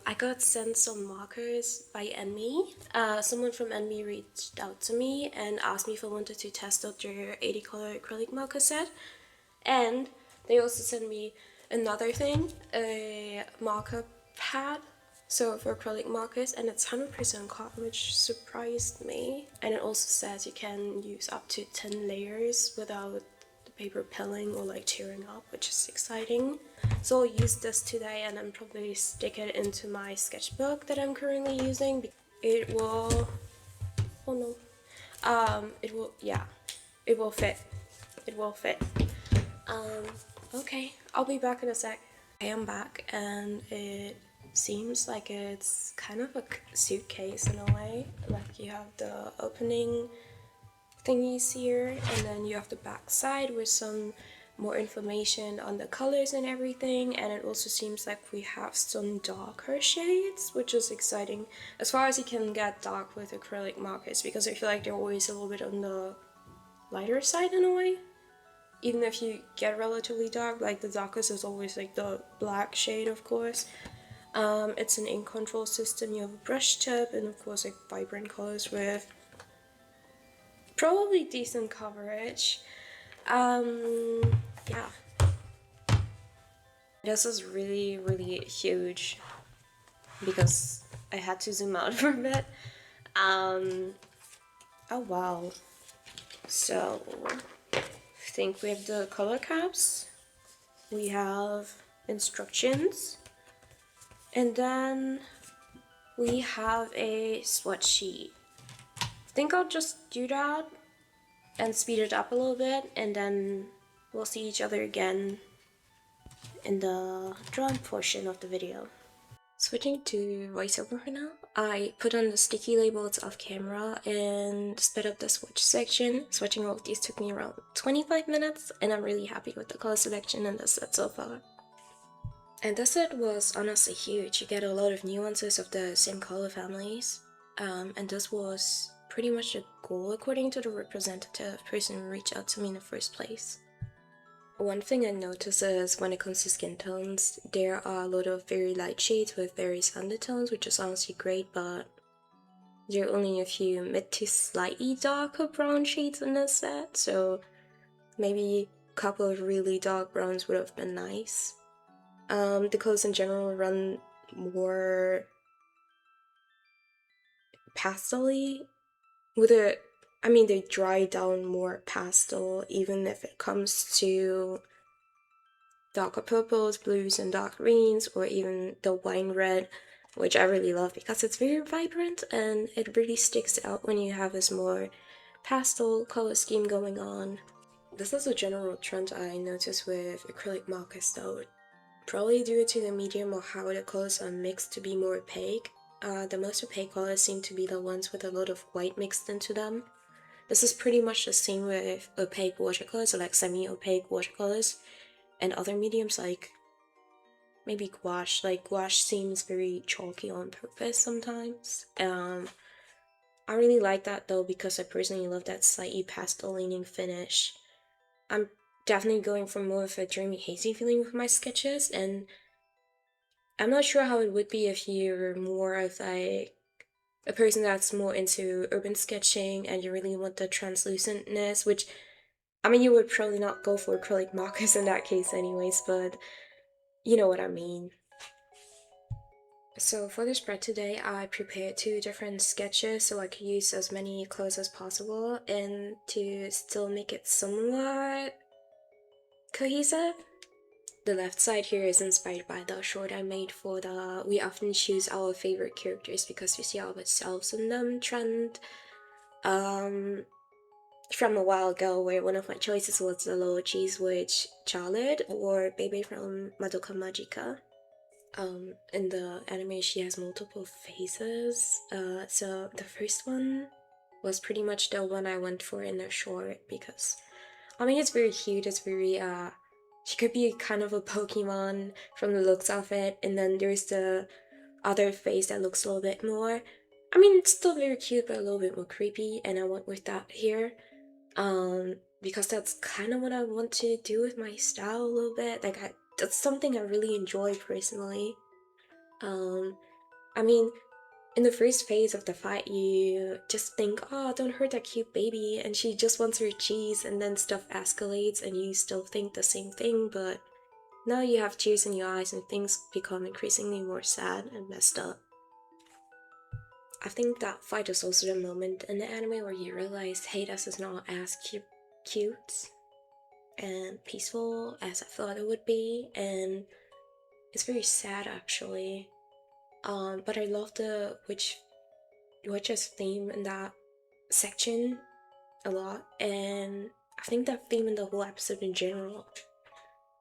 I got sent some markers by Enmy. Someone from Enmy reached out to me and asked me if I wanted to test out their 80 color acrylic marker set. And they also sent me another thing, a marker pad, so for acrylic markers, and it's 100% cotton, which surprised me. And it also says you can use up to 10 layers without the paper pilling or like tearing up, which is exciting. So I'll use this today and then probably stick it into my sketchbook that I'm currently using. It will, oh no, it will, yeah, it will fit. It will fit. Okay, I'll be back in a sec. I am back and it seems like it's kind of a suitcase in a way. Like you have the opening thingies here and then you have the back side with some more information on the colors and everything, and it also seems like we have some darker shades, which is exciting as far as you can get dark with acrylic markers, because I feel like they're always a little bit on the lighter side in a way. Even if you get relatively dark, like the darkest is always like the black shade, of course. It's an ink control system. You have a brush tip and of course like vibrant colors with probably decent coverage. Yeah. This is really huge because I had to zoom out for a bit. Oh wow. So I think we have the color caps, we have instructions, and then we have a swatch sheet. I think I'll just do that and speed it up a little bit, and then we'll see each other again in the drawing portion of the video. Switching to voiceover for now, I put on the sticky labels off camera and sped up the swatch section. Swatching all of these took me around 25 minutes, and I'm really happy with the color selection in this set so far. And this set was honestly huge. You get a lot of nuances of the same color families, and this was pretty much the goal according to the representative person who reached out to me in the first place. One thing I notice is when it comes to skin tones, there are a lot of very light shades with various undertones, which is honestly great, but there are only a few mid to slightly darker brown shades in this set, so maybe a couple of really dark browns would have been nice. The colors in general run more pastel-y, they dry down more pastel, even if it comes to darker purples, blues, and dark greens, or even the wine red, which I really love because it's very vibrant and it really sticks out when you have this more pastel color scheme going on. This is a general trend I notice with acrylic markers though, probably due to the medium or how the colors are mixed to be more opaque. The most opaque colors seem to be the ones with a lot of white mixed into them. This is pretty much the same with opaque watercolors, or like semi-opaque watercolors, and other mediums like maybe gouache. Like gouache seems very chalky on purpose sometimes. I really like that though because I personally love that slightly pastel leaning finish. I'm definitely going for more of a dreamy hazy feeling with my sketches, and I'm not sure how it would be if you're more of like a person that's more into urban sketching and you really want the translucentness, which you would probably not go for acrylic markers in that case anyways, but you know what I mean. So for the spread today, I prepared 2 different sketches so I could use as many colors as possible and to still make it somewhat cohesive. The left side here is inspired by the short I made for the "we often choose our favorite characters because we see ourselves in them" trend. From a while ago, where one of my choices was the Little Cheese Witch Charlotte or Baby from Madoka Magica. In the anime, she has multiple faces. So the first one was pretty much the one I went for in the short because, it's very cute. It's very, she could be kind of a Pokemon from the looks of it. And then there's the other face that looks a little bit more, it's still very cute, but a little bit more creepy. And I went with that here. Because that's kind of what I want to do with my style a little bit. Like, that's something I really enjoy personally. I mean, in the first phase of the fight, you just think, oh, don't hurt that cute baby, and she just wants her cheese, and then stuff escalates, and you still think the same thing, but now you have tears in your eyes, and things become increasingly more sad and messed up. I think that fight is also the moment in the anime where you realize, hey, this is not as cute and peaceful as I thought it would be, and it's very sad actually. But I love the witch's theme in that section a lot, and I think that theme in the whole episode in general.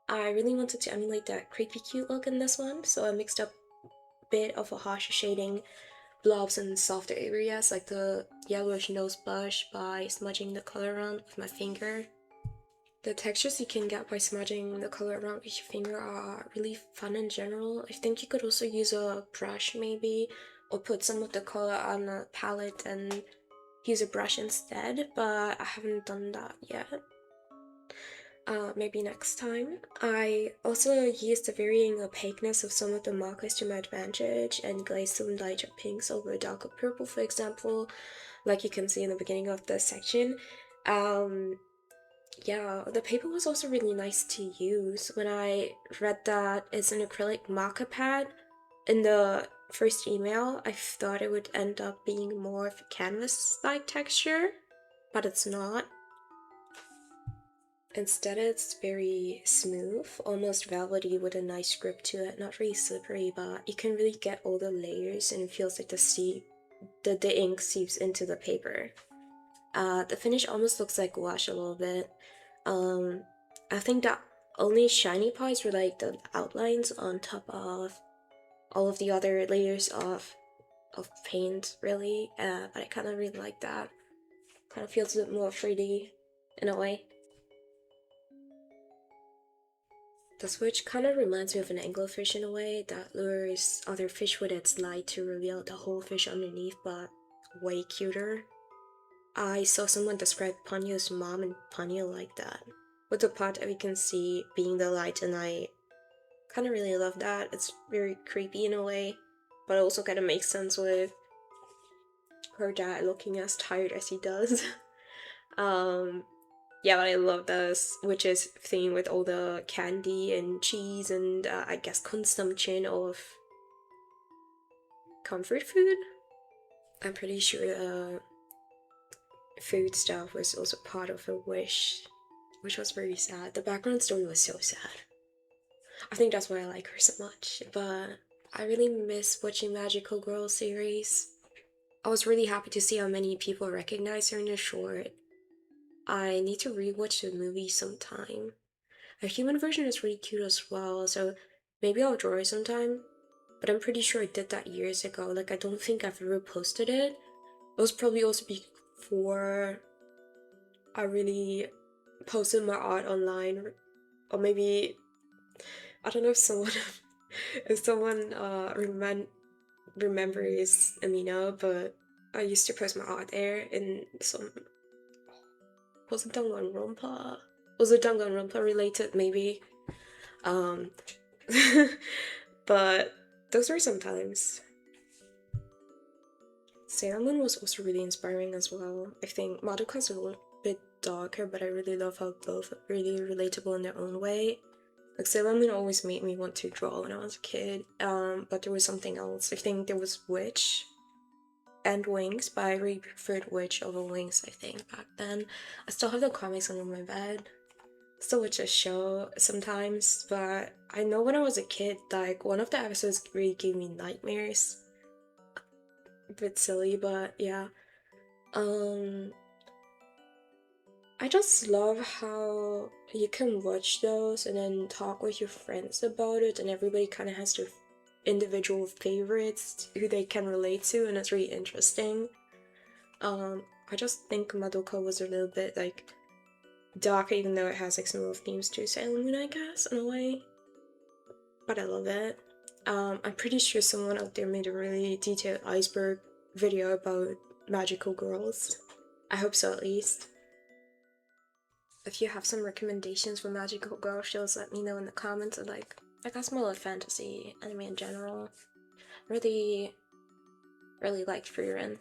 I really wanted to emulate that creepy cute look in this one, so I mixed up a bit of a harsher shading, blobs in softer areas like the yellowish nose blush by smudging the color around with my finger. The textures you can get by smudging the color around with your finger are really fun in general. I think you could also use a brush maybe, or put some of the color on a palette and use a brush instead, but I haven't done that yet. Maybe next time. I also used the varying opaqueness of some of the markers to my advantage and glazed some lighter pinks over a darker purple, for example, like you can see in the beginning of the section. Yeah, the paper was also really nice to use. When I read that it's an acrylic marker pad in the first email, I thought it would end up being more of a canvas-like texture, but it's not. Instead, it's very smooth, almost velvety with a nice grip to it. Not really slippery, but you can really get all the layers and it feels like the ink seeps into the paper. The finish almost looks like wash a little bit. I think the only shiny parts were like the outlines on top of all of the other layers of paint, really. But I kind of really like that. Kind of feels a bit more 3D in a way. The switch kind of reminds me of an anglerfish in a way that lures other fish with its light to reveal the whole fish underneath, but way cuter. I saw someone describe Ponyo's mom and Ponyo like that, with the part that we can see being the light, and I kind of really love that. It's very creepy in a way, but also kind of makes sense with her dad looking as tired as he does. Yeah, but I love this witch's thing with all the candy and cheese and I guess consumption of comfort food. I'm pretty sure food stuff was also part of her wish, which was very sad. The background story was so sad. I think that's why I like her so much, but I really miss watching Magical Girl series. I was really happy to see how many people recognize her in the short. I need to rewatch the movie sometime. A human version is really cute as well, so maybe I'll draw it sometime. But I'm pretty sure I did that years ago. Like, I don't think I've ever posted it. It was probably also before I really posted my art online, or maybe I don't know if someone if someone remembers Amina, but I used to post my art there in some, was it Danganronpa? Was it Danganronpa related maybe? Um but those were some times. Sailor Moon was also really inspiring as well. I think Madoka's a little bit darker, but I really love how both are really relatable in their own way. Like Sailor Moon always made me want to draw when I was a kid, but there was something else. I think there was Witch and Wings, but I really preferred Witch over Wings, I think, back then. I still have the comics under my bed. Still watch a show sometimes, but I know when I was a kid, like, one of the episodes really gave me nightmares. A bit silly, but yeah. I just love how you can watch those and then talk with your friends about it, and everybody kind of has their individual favorites who they can relate to, and it's really interesting. I just think Madoka was a little bit like dark, even though it has like similar themes to Sailor Moon, I guess, in a way. But I love it. I'm pretty sure someone out there made a really detailed iceberg video about magical girls. I hope so, at least. If you have some recommendations for magical girl shows, let me know in the comments. I guess more like fantasy anime in general. really liked Frieren,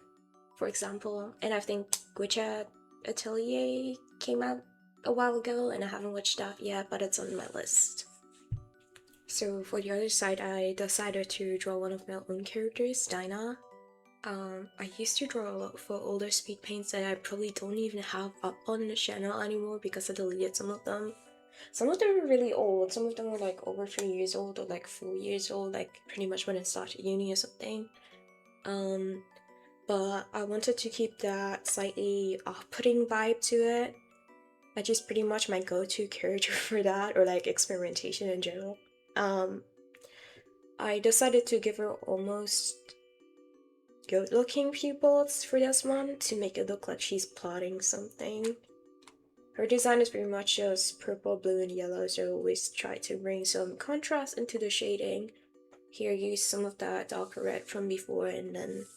for example, and I think Guicha Atelier came out a while ago, and I haven't watched that yet, but it's on my list. So for the other side, I decided to draw one of my own characters, Dinah. I used to draw a lot for older speed paints that I probably don't even have up on the channel anymore because I deleted some of them. Some of them were really old, some of them were like over 3 years old or like 4 years old, like pretty much when I started uni or something. But I wanted to keep that slightly off-putting vibe to it. I just pretty much my go-to character for that, or like experimentation in general. I decided to give her almost good-looking pupils for this one to make it look like she's plotting something. Her design is pretty much just purple, blue, and yellow, so I always try to bring some contrast into the shading. Here I used some of that darker red from before and then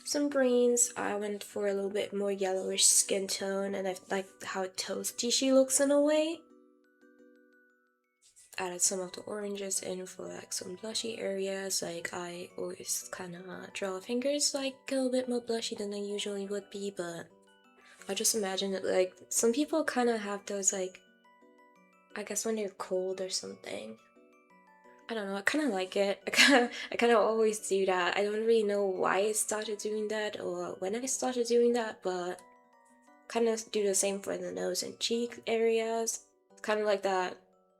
some greens. I went for a little bit more yellowish skin tone, and I like how toasty she looks in a way. Added some of the oranges in for like some blushy areas. Like I always kind of draw fingers like a little bit more blushy than they usually would be, but I just imagine it like some people kind of have those like, I guess when they're cold or something. I don't know, I kind of like it. I kind of always do that. I don't really know why I started doing that or when I started doing that, but kind of do the same for the nose and cheek areas. Kind of like that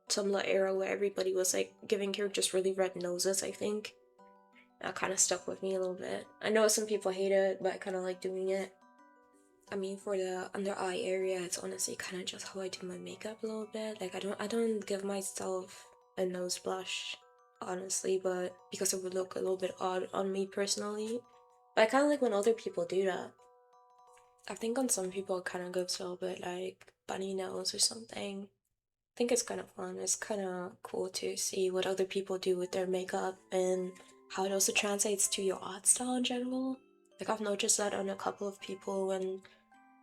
Tumblr era where everybody was like giving characters really red noses, I think. That kind of stuck with me a little bit. I know some people hate it, but I kind of like doing it. I mean, for the under eye area, it's honestly kind of just how I do my makeup a little bit. Like I don't give myself a nose blush, honestly, but because it would look a little bit odd on me personally. But I kind of like when other people do that. I think on some people it kind of gives a little bit like bunny nose or something. I think it's kind of fun. It's kind of cool to see what other people do with their makeup and how it also translates to your art style in general. Like I've noticed that on a couple of people when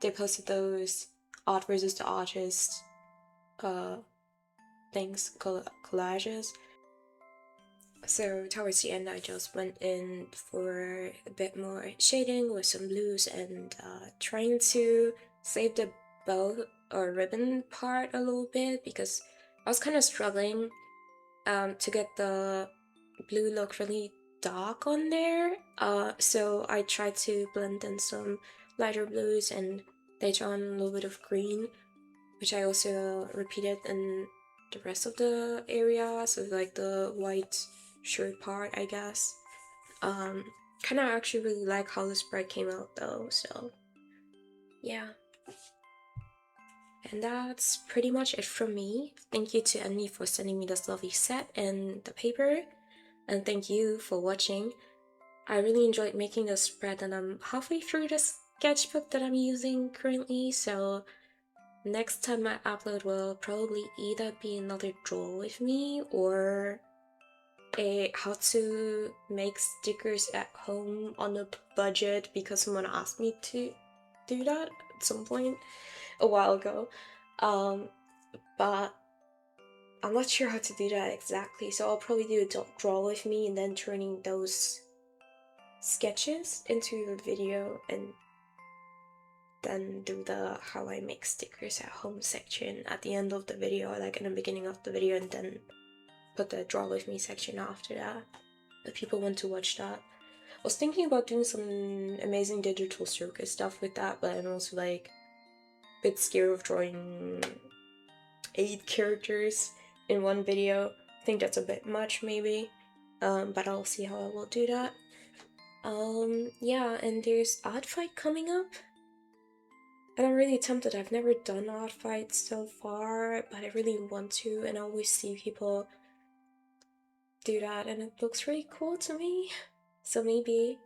they posted those art versus the artist things, collages. So towards the end I just went in for a bit more shading with some blues and trying to save the bow or ribbon part a little bit because I was kind of struggling to get the blue look really dark on there. So I tried to blend in some lighter blues and later on a little bit of green, which I also repeated in the rest of the area, so like the white shirt part, I guess. Kind of actually really like how the spread came out though, so yeah. And that's pretty much it from me. Thank you to Enmy for sending me this lovely set and the paper, and thank you for watching. I really enjoyed making this spread, and I'm halfway through the sketchbook that I'm using currently, so next time I upload will probably either be another draw with me or a how to make stickers at home on a budget because someone asked me to do that at some point a while ago. But I'm not sure how to do that exactly, so I'll probably do a draw with me and then turning those sketches into a video and then do the how I make stickers at home section at the end of the video, like in the beginning of the video, and then put the draw with me section after that if people want to watch that. I was thinking about doing some amazing digital circus stuff with that, but I'm also like a bit scared of drawing 8 characters in one video. I think that's a bit much maybe, but I'll see how I will do that. Yeah, and there's art fight coming up. And I'm really tempted. I've never done art fights so far, but I really want to, and I always see people do that, and it looks really cool to me. So maybe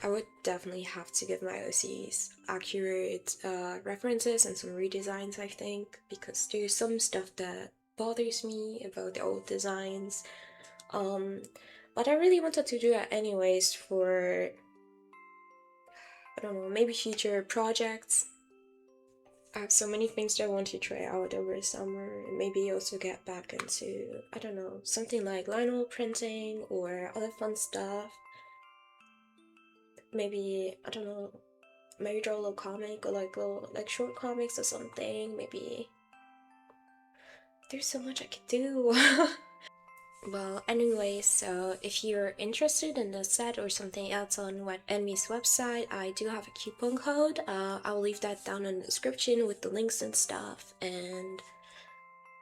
I would definitely have to give my OCs accurate references and some redesigns, I think, because there's some stuff that bothers me about the old designs. But I really wanted to do that anyways for, I don't know, maybe future projects. I have so many things that I want to try out over the summer, and maybe also get back into, I don't know, something like vinyl printing or other fun stuff. maybe, I don't know, maybe draw a little comic or like little like short comics or something. Maybe there's so much I could do. Well, anyway, so if you're interested in the set or something else on Enmy's website, I do have a coupon code. I'll leave that down in the description with the links and stuff. And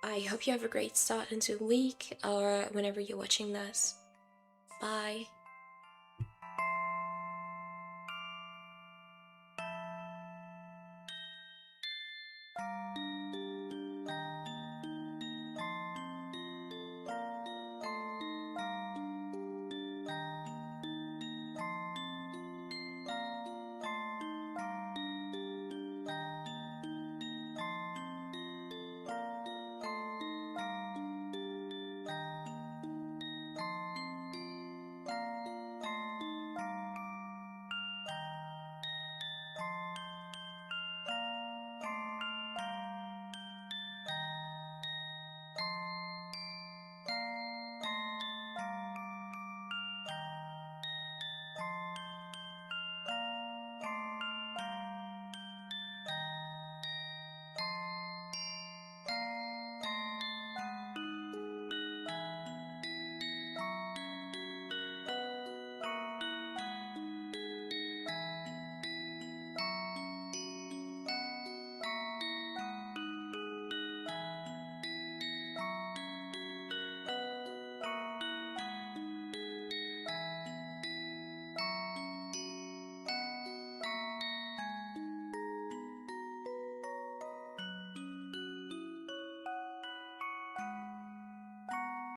I hope you have a great start into the week or whenever you're watching this. Bye.